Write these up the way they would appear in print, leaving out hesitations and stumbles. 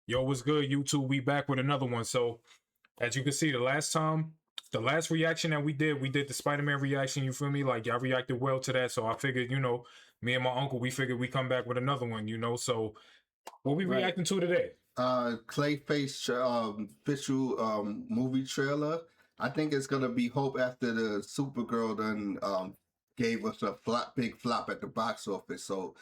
Yo, what's good, YouTube? We back with another one. So, as you can see, the last reaction that we did the Spider-Man reaction. You feel me? Like y'all reacted well to that. So I figured, me and my uncle, we figured we come back with another one. So, what we Right. reacting to today? Clayface official movie trailer. I think it's gonna be hope after the Supergirl done gave us a big flop at the box office. So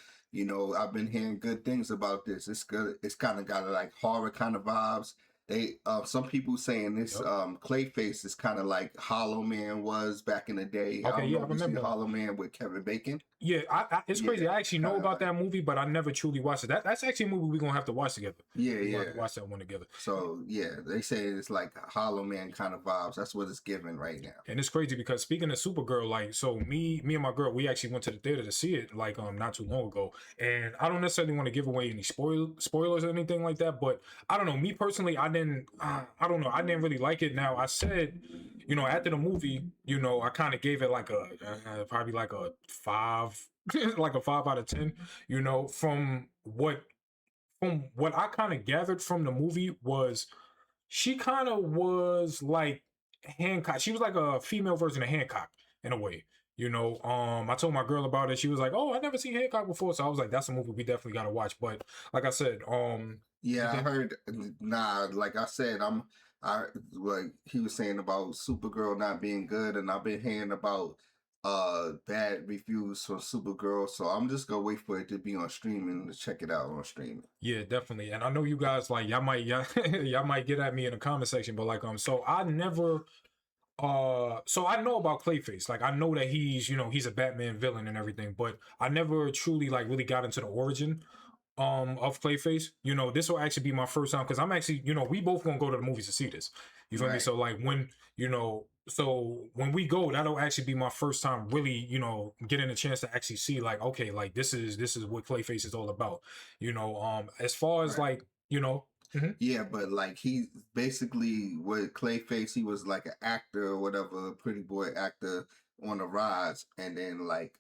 I've been hearing good things about this. It's good. It's kind of got like horror kind of vibes. They some people saying this Yep. Clayface is kind of like Hollow Man was back in the day. I Okay, don't yeah, know I if you see remember. Hollow Man with Kevin Bacon. Yeah, it's crazy. Yeah, I actually know kind of about like that movie, but I never truly watched it. That's actually a movie we're gonna have to watch together. yeah, We're gonna have yeah. to watch that one together. So yeah, they say it's like Hollow Man kind of vibes. That's what it's giving right now. And it's crazy because speaking of Supergirl, like, so me and my girl, we actually went to the theater to see it like not too long ago. And I don't necessarily want to give away any spoilers or anything like that, but I don't know. Me personally, I don't know. I didn't really like it. Now I said, after the movie, I kind of gave it like a probably like a 5, like a 5 out of 10. From what I kind of gathered from the movie was she kind of was like Hancock. She was like a female version of Hancock in a way. I told my girl about it. She was like, "Oh, I never seen Hancock before." So I was like, "That's a movie we definitely got to watch." But like I said, Yeah, I heard. Nah, like I said, I like he was saying about Supergirl not being good, and I've been hearing about bad reviews for Supergirl. So I'm just gonna wait for it to be on streaming to check it out on streaming. Yeah, definitely. And I know you guys like y'all might get at me in the comment section, but like so I never so I know about Clayface. Like I know that he's a Batman villain and everything, but I never truly like really got into the origin of Clayface. This will actually be my first time because I'm actually, we both gonna go to the movies to see this. You feel me? Right. So like so when we go, that'll actually be my first time really, getting a chance to actually see like, okay, like this is what Clayface is all about. As far as Right. like, Mhm. Yeah, but like he basically with Clayface, he was like an actor or whatever, pretty boy actor on the rise, and then like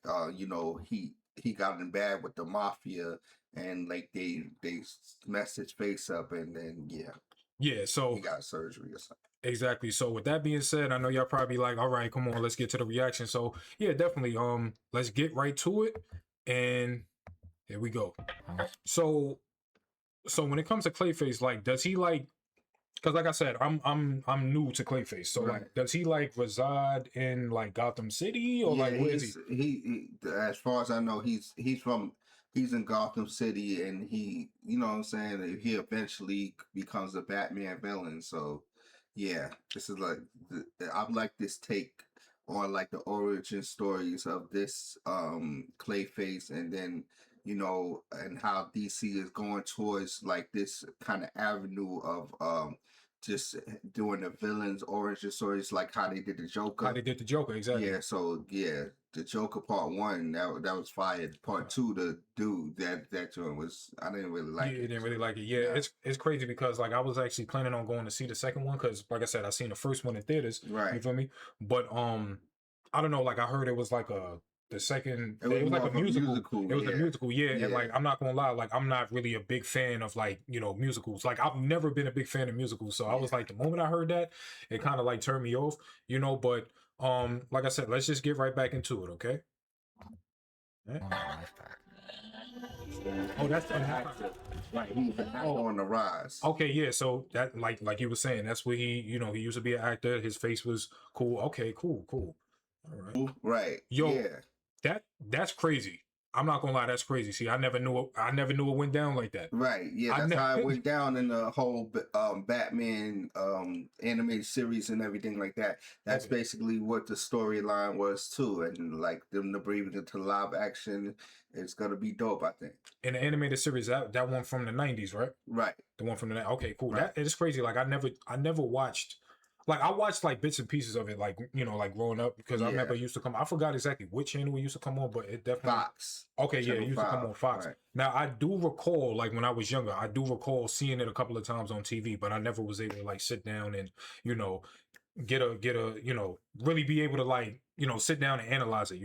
he got in bad with the mafia, and like they messed his face up, and then yeah, Yeah, he so got surgery or something. exactly. So with that being said, I know y'all probably like, all right, come on, let's get to the reaction. So yeah, definitely. Let's get right to it. And here we go. So when it comes to Clayface, like, does he like? Because like I said, I'm new to Clayface. So Right. like, does he like reside in like Gotham City or Yeah, like where is he? as far as I know, he's in Gotham City, and he, you know what I'm saying, he eventually becomes a Batman villain. So yeah, this is like I like this take on like the origin stories of this Clayface, and then and how DC is going towards like this kind of avenue of just doing the villains origin stories, like how they did the Joker. How they did the Joker, exactly. Yeah, so yeah, the Joker part one that was fired. Part two, the dude that joint was, I didn't really like Yeah, it. didn't really like it. Yeah, Yeah. it's crazy because like I was actually planning on going to see the second one because like I said, I seen the first one in theaters. You Right. feel me? But I don't know. Like I heard it was like the second. It was It was more like of a a musical. musical. It was a Yeah. musical. Yeah, and Yeah. like I'm not gonna lie. Like I'm not really a big fan of like musicals. Like I've never been a big fan of musicals. So I was Yeah. like the moment I heard that, it kind of like turned me off. But like I said, let's just get right back into it. Okay. Yeah. Oh, that's the actor. Right. He's an actor on the rise. Okay, yeah. So that like you were saying, that's where he used to be an actor. His face was cool. Okay, cool. All right. Right. Yo, Yeah. that's crazy. I'm not gonna lie, that's crazy. See, I never knew it went down like that. Right. Yeah, that's how it went down in the whole Batman animated series and everything like that. That's Okay. basically what the storyline was too, and like them to bring it into live action, it's gonna be dope, I think. In the animated series, that one from the 90s, right? Right. The one from the okay, cool. Right. That it's crazy. Like I never watched. Like I watched like bits and pieces of it, like like growing up, because I remember it used to come. I forgot exactly which channel it used to come on, but it definitely Fox. Okay, yeah, it Channel used to come 5. on Fox. Right. Now I do recall, like when I was younger, I do recall seeing it a couple of times on TV, but I never was able to like sit down and you know get a really be able to like sit down and analyze it.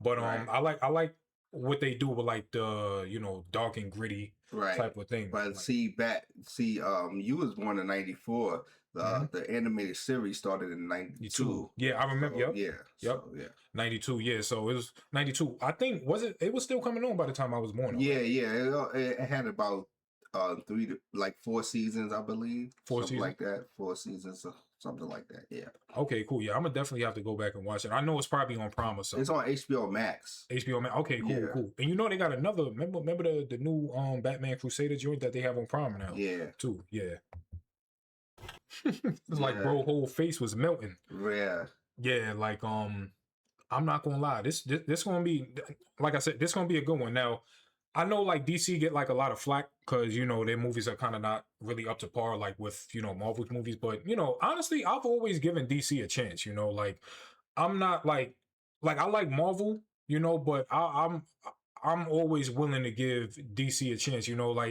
But Right. I like what they do with like the dark and gritty right. type of thing. But Like, you was born in '94. mhm. The animated series started in You too. '92. Yeah, I remember. So Yep. yeah, Yep. so yeah. 92. Yeah. So it was 92. I think it was still coming on by the time I was born, though, Yeah, right? yeah. It had about 4 seasons, I believe, 4 something seasons. like that. 4 seasons, something like that. Yeah, Okay, cool. Yeah, I'm gonna definitely have to go back and watch it. I know it's probably on Prime or it's something. on HBO Max. HBO man. Okay, cool, Yeah, cool. And you know they got another. Remember the new Batman Crusader joint that they have on Prime now yeah, too. Yeah. It's like yeah, bro, whole face was melting. yeah. Yeah, like I'm not gonna lie. This gonna be, like I said, this gonna be a good one. Now, I know like DC get like a lot of flack because their movies are kind of not really up to par like with Marvel's movies. But honestly, I've always given DC a chance. Like I'm not like I like Marvel, but I'm always willing to give DC a chance.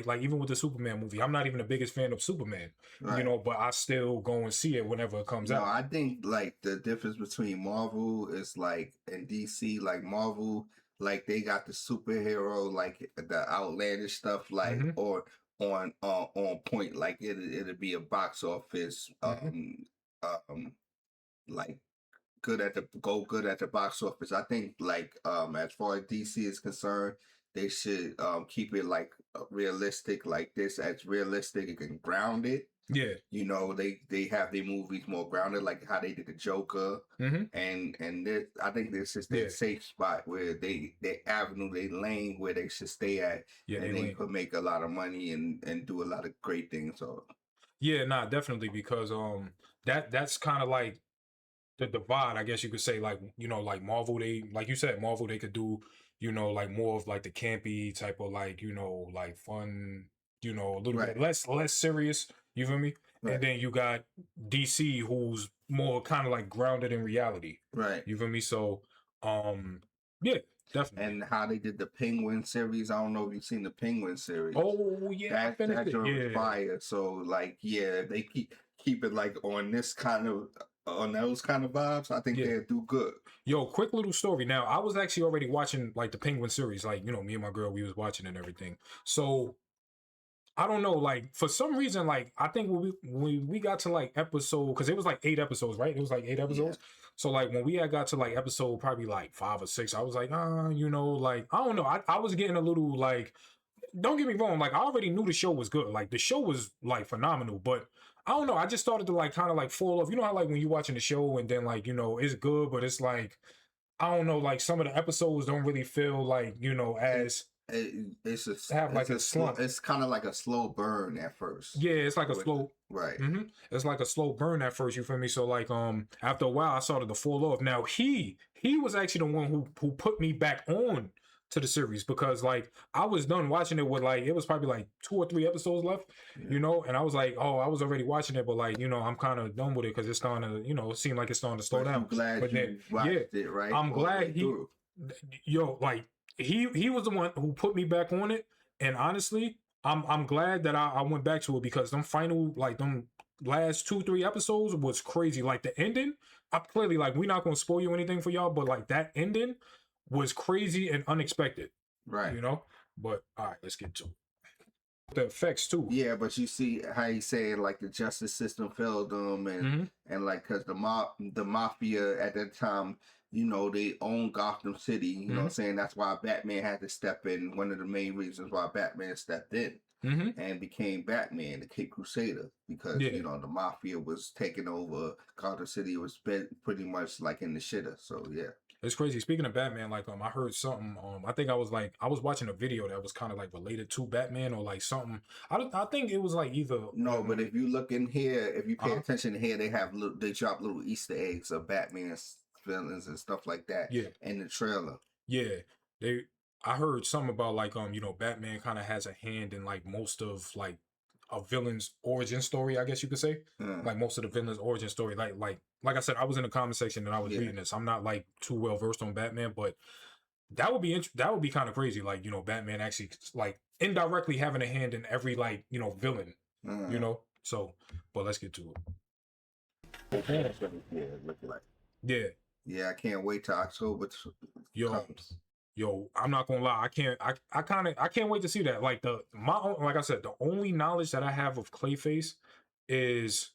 Like even with the Superman movie, I'm not even the biggest fan of Superman. Right. But I still go and see it whenever it comes No, out. I think like the difference between Marvel is like and DC, like Marvel, like they got the superhero, like the outlandish stuff, like Hmm. or on point, like it'll be a box office, Hmm. like good at the box office. I think like as far as DC is concerned, they should keep it like realistic, like this as realistic and grounded. Yeah. They have their movies more grounded, like how they did the Joker, Hmm. I think this is their Yeah. safe spot where their avenue, their lane where they should stay at, Yeah. They and they lame. could make a lot of money and do a lot of great things. So Yeah, nah, definitely because that's kind of like the divide, I guess you could say. Like like Marvel, they like you said, Marvel they could do like more of like the campy type of like like fun, a little right, bit less serious. You feel me? And right, then you got DC who's more kind of like grounded in reality. right. You feel me? So um yeah, definitely. And how they did the Penguin series. I don't know if you've seen the Penguin series. Oh yeah, I finished That it. joint was Yeah. fire. So like yeah, they keep it like on those kind of vibes. I think Yeah. they'll do good. Yo, quick little story. Now, I was actually already watching like the Penguin series, like me and my girl, we was watching and everything. So I don't know, like for some reason, like I think when we got to like episode, because it was like 8 episodes, right? It was like eight Yeah, episodes. So like when we had got to like episode probably like 5 or 6, I was like, like I don't know, I was getting a little like, don't get me wrong, like I already knew the show was good, like the show was like phenomenal, but I don't know, I just started to like kind of like fall off. You know how like when you watching the show and then like it's good, but it's like I don't know, like some of the episodes don't really feel like it, as have like it's a a slow. slump. It's kind of like a slow burn at first. Yeah, it's like a With slow. right, It's like a slow burn at first. You feel me? So like after a while, I started to fall off. Now he was actually the one who put me back on to the series because like I was done watching it with like it was probably like 2 or 3 episodes left, yeah. and I was like, oh, I was already watching it, but like I'm kind of done with it because it's starting to it seemed like it's starting to slow But you down. glad But then you watched yeah, it right I'm all the glad way through. like he was the one who put me back on it, and honestly, I'm glad that I went back to it because them final like them last 2 3 episodes was crazy. Like the ending, I clearly like we're not gonna spoil you anything for y'all, but like that ending was crazy and unexpected, Right. you know. But all right, let's get to it. The effects too. Yeah, but you see how he's saying like the justice system failed them, Hmm. and like because the mafia at that time, they own Gotham City. You know what Hmm. I'm saying? That's why Batman had to step in. One of the main reasons why Batman stepped in Hmm. and became Batman, the Cape Crusader, because Yeah. the mafia was taking over Gotham City. It was pretty much like in the shitter. So yeah. It's crazy. Speaking of Batman, like I heard something. I think I was watching a video that was kind of like related to Batman or like something. I think it was like either. No, but if you look in here, if you pay Uh-huh. attention here, they drop little Easter eggs of Batman's villains and stuff like that Yeah. in the trailer. Yeah, they. I heard something about like Batman kind of has a hand in like most of like a villain's origin story. I guess you could say Uh, like most of the villain's origin story. Like I said, I was in the comment section and I was yeah, reading this. I'm not like too well versed on Batman, but that would be kind of crazy. Like Batman actually like indirectly having a hand in every like villain. uh, So, but let's get to yeah, look like. it. Yeah, Yeah, I can't wait till October yo, comes. yo, I'm not gonna lie, I can't wait to see that. Like like I said, the only knowledge that I have of Clayface is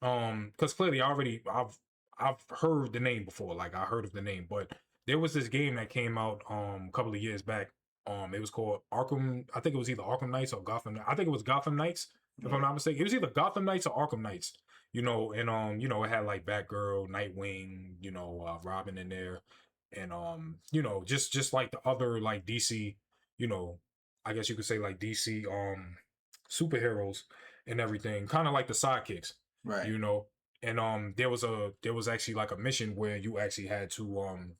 because clearly I've heard the name before, like I heard of the name, but there was this game that came out a couple of years back. It was called Arkham. I think it was either Arkham Knights or Gotham. I think it was Gotham Knights, if I'm Right. not mistaken. It was either Gotham Knights or Arkham Knights. And it had like Batgirl, Nightwing, Robin in there, and just like the other like DC, you know, I guess you could say like DC superheroes and everything, kind of like the sidekicks, Right. you know. And there was actually like a mission where you actually had to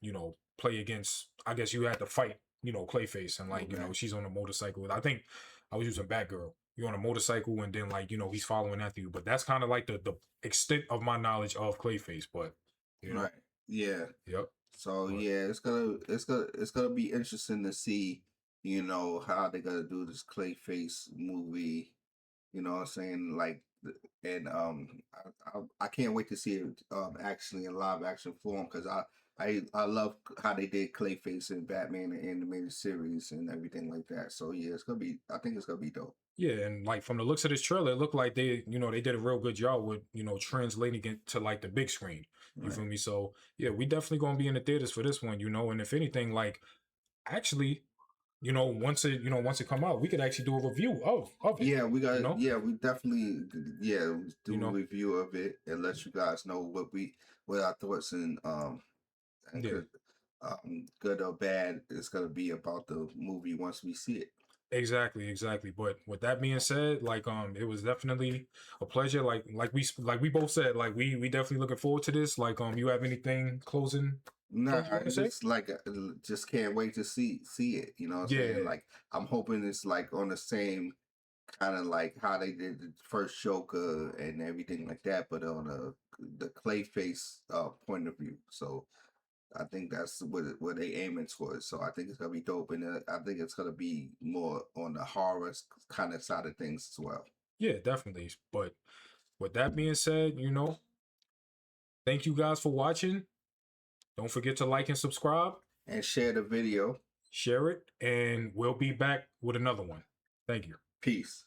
play against, I guess you had to fight, Clayface, and like, Okay. she's on a motorcycle. I think I was using Batgirl. You're on a motorcycle and then like, he's following after you. But that's kind of like the extent of my knowledge of Clayface, but you know, Right. Yeah. yep. So But yeah, it's gonna be interesting to see, how they're gonna do this Clayface movie. You know what I'm saying? Like, and I can't wait to see it actually in live action form because I love how they did Clayface and Batman and animated series and everything like that. So yeah, it's gonna be. I think it's gonna be dope. yeah, and like from the looks of this trailer, it looked like they did a real good job with, translating it to like the big screen. You Right. feel me? So yeah, we definitely gonna be in the theaters for this one, and if anything, like actually, once it come out, we could actually do a review of it, Yeah, we you got. know? Yeah, we definitely. Yeah, You do a know? review of it and let you guys know what our thoughts and Yeah. good or bad is gonna be about the movie once we see it. Exactly, exactly. But with that being said, like it was definitely a pleasure. Like we both said, like we definitely looking forward to this. Like you have anything Nah, closing you want to it's say? just like just can't wait to see it. You know what I'm saying? Yeah. Like I'm hoping it's like on the same kind of like how they did the first Joker and everything like that, but on the Clayface point of view. So I think that's what they aiming towards. So I think it's gonna be dope, and I think it's gonna be more on the horror kind of side of things as well. Yeah, definitely. But with that being said, thank you guys for watching. Don't forget to like and subscribe, And share the video. share it, and we'll be back with another one. Thank you. Peace.